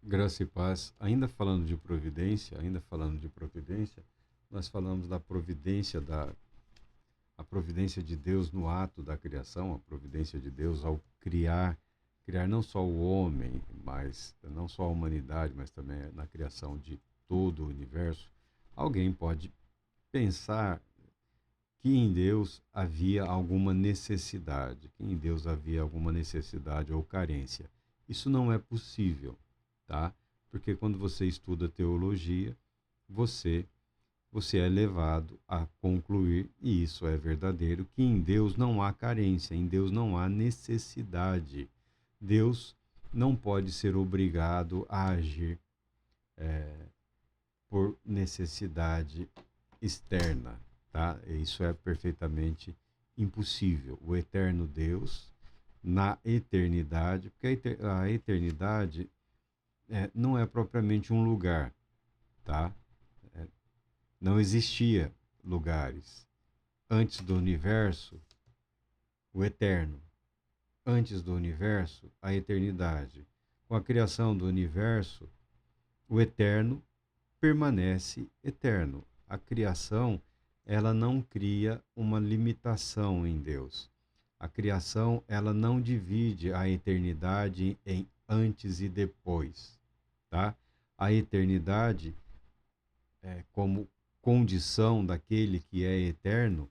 Graça e paz. Ainda falando de providência, nós falamos da providência a providência de Deus no ato da criação, a providência de Deus ao criar não só o homem, mas não só a humanidade, mas também na criação de todo o universo. Alguém pode pensar que em Deus havia alguma necessidade, que em Deus havia alguma necessidade ou carência. Isso não é possível, tá? Porque quando você estuda teologia, você você é levado a concluir, e isso é verdadeiro, que em Deus não há carência, em Deus não há necessidade. Deus não pode ser obrigado a agir por necessidade externa, tá? Isso é perfeitamente impossível. O eterno Deus, na eternidade, porque a eternidade não é propriamente um lugar, tá? Não existia lugares. Antes do universo, o eterno. Antes do universo, a eternidade. Com a criação do universo, o eterno permanece eterno. A criação, ela não cria uma limitação em Deus. A criação, ela não divide a eternidade em antes e depois, tá? A eternidade, como condição daquele que é eterno,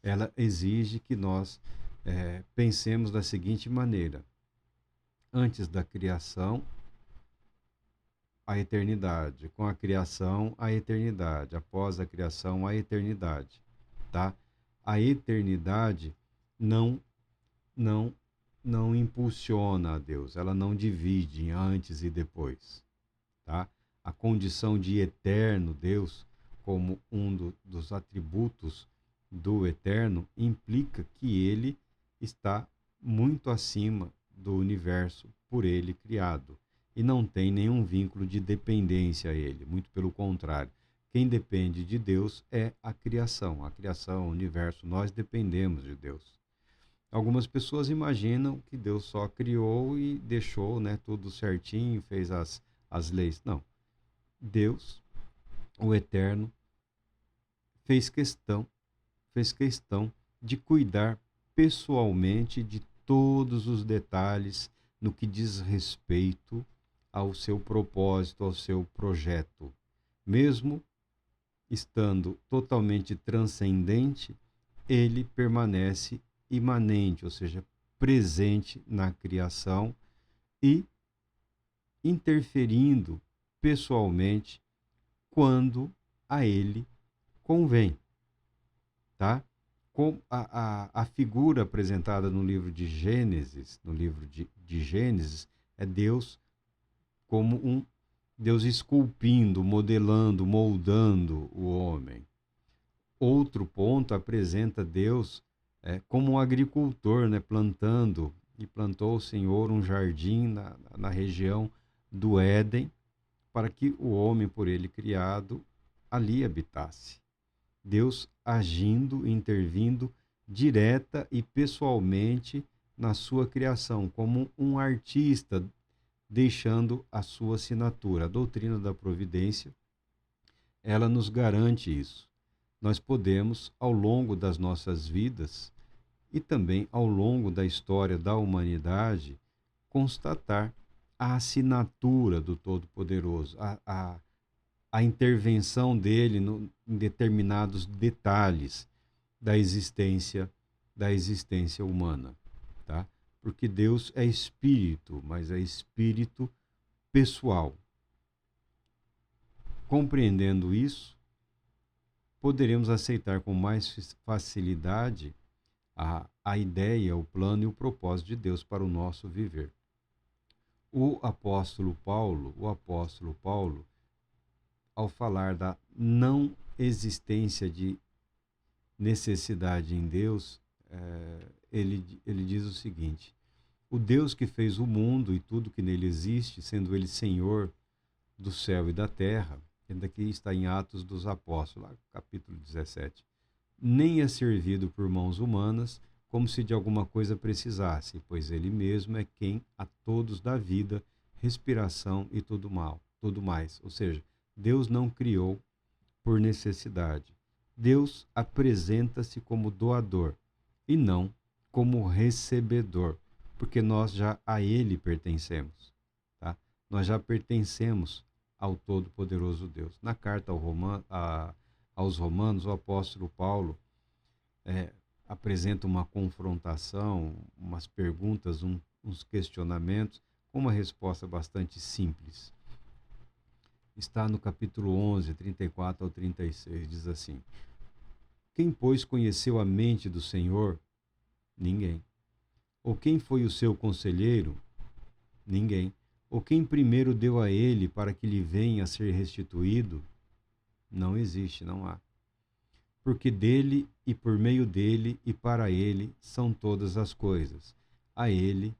ela exige que nós pensemos da seguinte maneira: antes da criação, a eternidade; com a criação, a eternidade; após a criação, a eternidade, tá? A eternidade não não não impulsiona a Deus, ela não divide em antes e depois, tá? A condição de eterno Deus, como dos atributos do eterno, implica que ele está muito acima do universo por ele criado e não tem nenhum vínculo de dependência a ele, muito pelo contrário. Quem depende de Deus é a criação, o universo, nós dependemos de Deus. Algumas pessoas imaginam que Deus só criou e deixou, né, tudo certinho, fez as leis. Não. Deus, o Eterno, fez questão, fez questão de cuidar pessoalmente de todos os detalhes no que diz respeito ao seu propósito, ao seu projeto. Mesmo estando totalmente transcendente, ele permanece imanente, ou seja, presente na criação e interferindo pessoalmente quando a ele convém, tá? Com a figura apresentada no livro de Gênesis, no livro de Gênesis, é Deus como um Deus esculpindo, modelando, moldando o homem. Outro ponto apresenta Deus como um agricultor, né, plantando, e plantou o Senhor um jardim na região do Éden, para que o homem por ele criado ali habitasse. Deus agindo, intervindo direta e pessoalmente na sua criação, como um artista deixando a sua assinatura. A doutrina da providência, ela nos garante isso. Nós podemos, ao longo das nossas vidas e também ao longo da história da humanidade, constatar a assinatura do Todo-Poderoso, a intervenção dele em determinados detalhes da existência humana, tá? Porque Deus é espírito, mas é espírito pessoal. Compreendendo isso, poderemos aceitar com mais facilidade a ideia, o plano e o propósito de Deus para o nosso viver. O apóstolo Paulo, ao falar da não existência de necessidade em Deus, ele diz o seguinte: o Deus que fez o mundo e tudo que nele existe, sendo ele Senhor do céu e da terra, ainda aqui está em Atos dos Apóstolos, capítulo 17, nem é servido por mãos humanas, como se de alguma coisa precisasse, pois ele mesmo é quem a todos dá vida respiração e tudo mais. Ou seja, Deus não criou por necessidade. Deus apresenta-se como doador e não como recebedor, porque nós já a Ele pertencemos, tá? Nós já pertencemos ao Todo-Poderoso Deus. Na carta aos Romanos, o apóstolo Paulo é, apresenta uma confrontação, umas perguntas, uns questionamentos, com uma resposta bastante simples. Está no capítulo 11, 34 ao 36, diz assim: Quem, pois, conheceu a mente do Senhor? Ninguém. Ou quem foi o seu conselheiro? Ninguém. Ou quem primeiro deu a ele para que lhe venha a ser restituído? Não existe, não há. Porque dele e por meio dele e para ele são todas as coisas. A ele,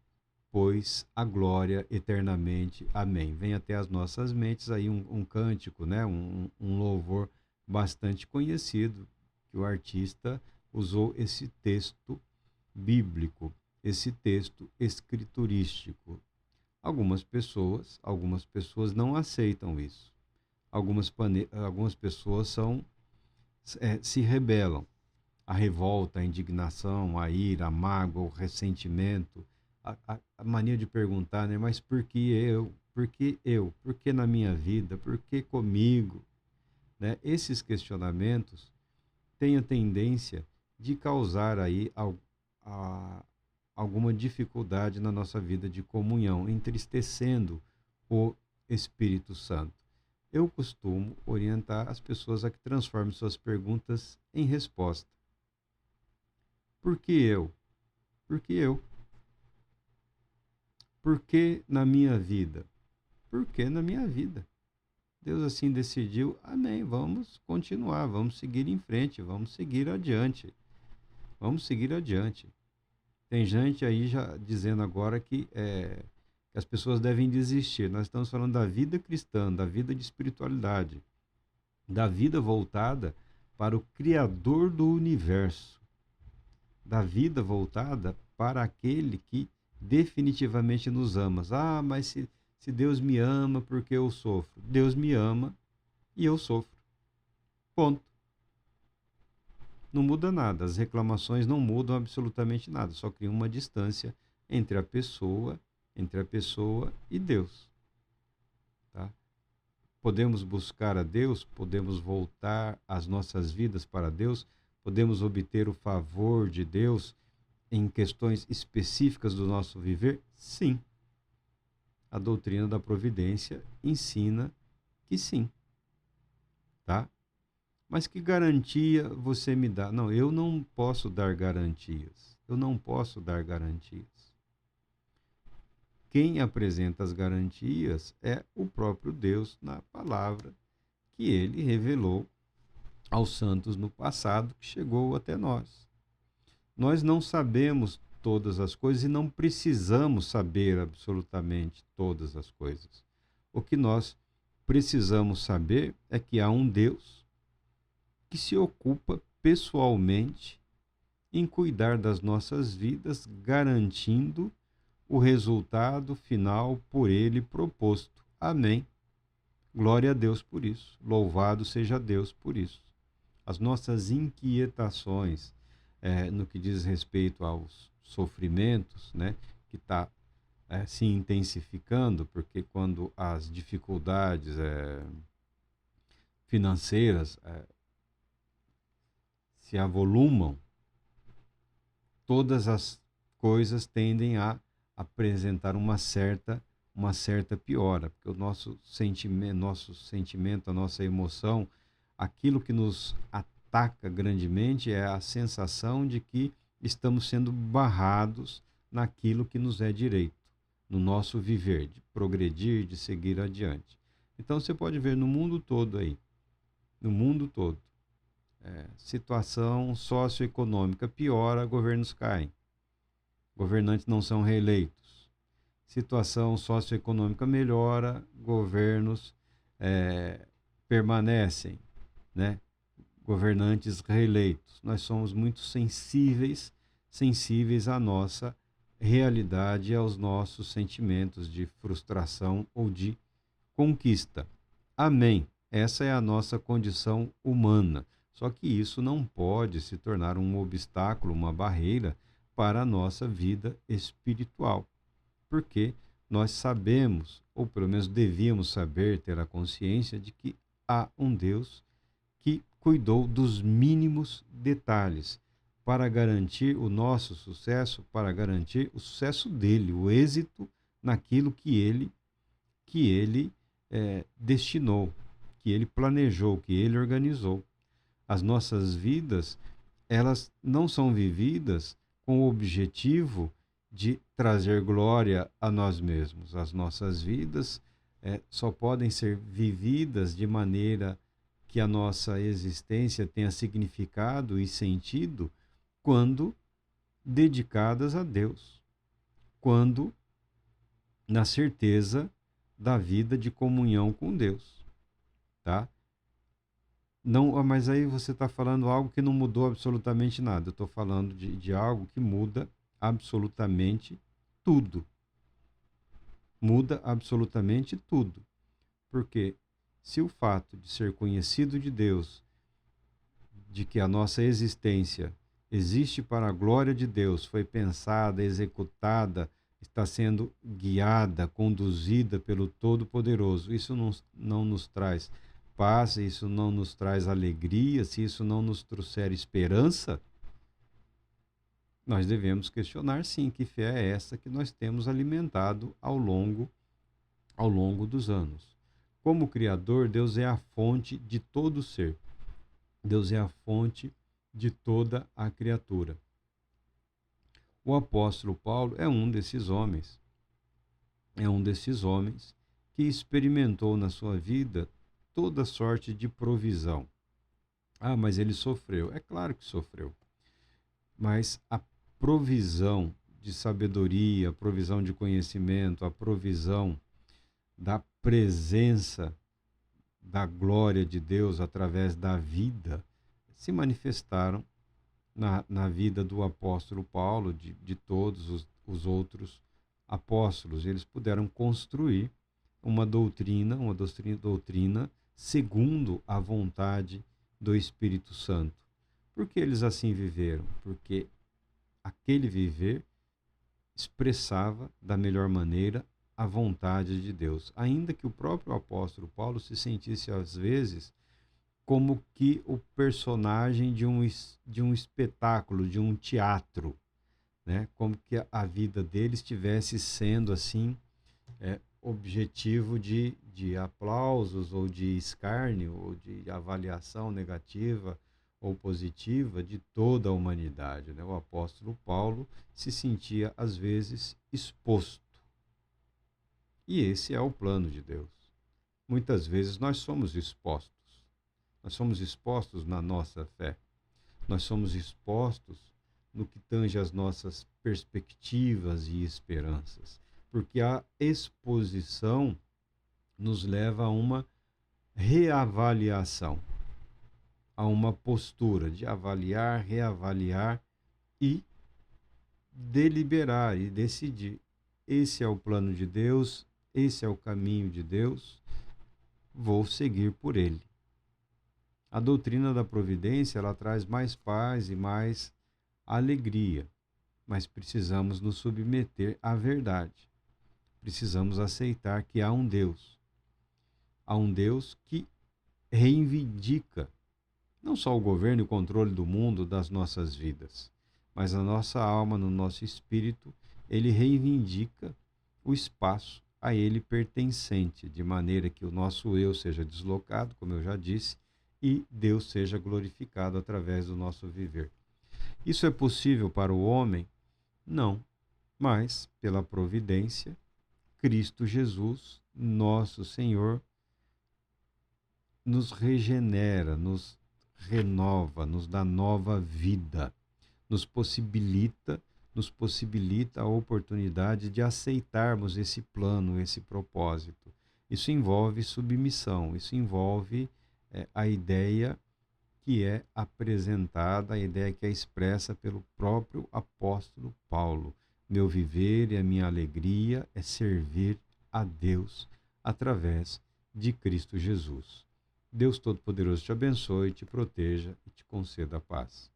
pois, a glória eternamente. Amém. Vem até as nossas mentes aí um cântico, né? um louvor bastante conhecido, que o artista usou esse texto bíblico, esse texto escriturístico. Algumas pessoas não aceitam isso. Algumas pessoas se rebelam. A revolta, a indignação, a ira, a mágoa, o ressentimento, a mania de perguntar, né? Mas por que eu? Por que eu? Por que na minha vida? Por que comigo? Né? Esses questionamentos têm a tendência de causar aí alguma dificuldade na nossa vida de comunhão, entristecendo o Espírito Santo. Eu costumo orientar as pessoas a que transformem suas perguntas em resposta. Por que eu? Por que eu? Por que na minha vida? Por que na minha vida? Deus assim decidiu, amém, vamos continuar, vamos seguir em frente, vamos seguir adiante. Vamos seguir adiante. Tem gente aí já dizendo agora que as pessoas devem desistir. Nós estamos falando da vida cristã, da vida de espiritualidade, da vida voltada para o Criador do universo, da vida voltada para aquele que definitivamente nos ama. Ah, mas se Deus me ama, por que eu sofro? Deus me ama e eu sofro. Ponto. Não muda nada, as reclamações não mudam absolutamente nada, só criam uma distância entre a pessoa e Deus. Tá? Podemos buscar a Deus, podemos voltar as nossas vidas para Deus, podemos obter o favor de Deus em questões específicas do nosso viver? Sim. A doutrina da providência ensina que sim. Tá? Mas que garantia você me dá? Não, eu não posso dar garantias. Eu não posso dar garantias. Quem apresenta as garantias é o próprio Deus na palavra que ele revelou aos santos no passado, que chegou até nós. Nós não sabemos todas as coisas e não precisamos saber absolutamente todas as coisas. O que nós precisamos saber é que há um Deus que se ocupa pessoalmente em cuidar das nossas vidas, garantindo o resultado final por ele proposto. Amém. Glória a Deus por isso. Louvado seja Deus por isso. As nossas inquietações no que diz respeito aos sofrimentos, né, que está se intensificando, porque quando as dificuldades financeiras se avolumam, todas as coisas tendem a apresentar uma certa piora, porque o nosso sentimento, a nossa emoção, aquilo que nos ataca grandemente é a sensação de que estamos sendo barrados naquilo que nos é direito, no nosso viver, de progredir, de seguir adiante. Então você pode ver no mundo todo aí, no mundo todo, situação socioeconômica piora, governos caem, governantes não são reeleitos. Situação socioeconômica melhora, governos permanecem, né? Governantes reeleitos. Nós somos muito sensíveis à nossa realidade aos nossos sentimentos de frustração ou de conquista. Amém. Essa é a nossa condição humana. Só que isso não pode se tornar um obstáculo, uma barreira para a nossa vida espiritual. Porque nós sabemos, ou pelo menos devíamos saber, ter a consciência de que há um Deus que cuidou dos mínimos detalhes para garantir o nosso sucesso, para garantir o sucesso dele, o êxito naquilo que ele destinou, que ele planejou, que ele organizou. As nossas vidas, elas não são vividas com o objetivo de trazer glória a nós mesmos. As nossas vidas só podem ser vividas de maneira que a nossa existência tenha significado e sentido quando dedicadas a Deus, quando na certeza da vida de comunhão com Deus, tá? Não, mas aí você está falando algo que não mudou absolutamente nada. Eu estou falando de algo que muda absolutamente tudo. Muda absolutamente tudo. Porque se o fato de ser conhecido de Deus, de que a nossa existência existe para a glória de Deus, foi pensada, executada, está sendo guiada, conduzida pelo Todo-Poderoso, isso não nos traz paz, isso não nos traz alegria, se isso não nos trouxer esperança, nós devemos questionar sim que fé é essa que nós temos alimentado ao longo dos anos. Como Criador, Deus é a fonte de todo ser. Deus é a fonte de toda a criatura. O apóstolo Paulo é um desses homens. É um desses homens que experimentou na sua vida toda sorte de provisão. Ah, mas ele sofreu. É claro que sofreu. Mas a provisão de sabedoria, a provisão de conhecimento, a provisão da presença da glória de Deus através da vida se manifestaram na vida do apóstolo Paulo, de todos os outros apóstolos. Eles puderam construir uma doutrina segundo a vontade do Espírito Santo. Por que eles assim viveram? Porque aquele viver expressava da melhor maneira a vontade de Deus. Ainda que o próprio apóstolo Paulo se sentisse, às vezes, como que o personagem de um espetáculo, de um teatro, né? Como que a vida dele estivesse sendo, assim, objetivo de aplausos ou de escárnio ou de avaliação negativa ou positiva de toda a humanidade, né? O apóstolo Paulo se sentia, às vezes, exposto. E esse é o plano de Deus. Muitas vezes nós somos expostos. Nós somos expostos na nossa fé. Nós somos expostos no que tange as nossas perspectivas e esperanças. Porque a exposição nos leva a uma reavaliação, a uma postura de avaliar, reavaliar e deliberar e decidir. Esse é o plano de Deus, esse é o caminho de Deus, vou seguir por ele. A doutrina da providência, ela traz mais paz e mais alegria, mas precisamos nos submeter à verdade. Precisamos aceitar que há um Deus. Há um Deus que reivindica não só o governo e o controle do mundo, das nossas vidas, mas a nossa alma, no nosso espírito, ele reivindica o espaço a ele pertencente, de maneira que o nosso eu seja deslocado, como eu já disse, e Deus seja glorificado através do nosso viver. Isso é possível para o homem? Não, mas pela providência, Cristo Jesus, nosso Senhor, nos regenera, nos renova, nos dá nova vida, nos possibilita a oportunidade de aceitarmos esse plano, esse propósito. Isso envolve submissão, isso envolve a ideia que é apresentada, a ideia que é expressa pelo próprio apóstolo Paulo. Meu viver e a minha alegria é servir a Deus através de Cristo Jesus. Deus Todo-Poderoso te abençoe, te proteja e te conceda a paz.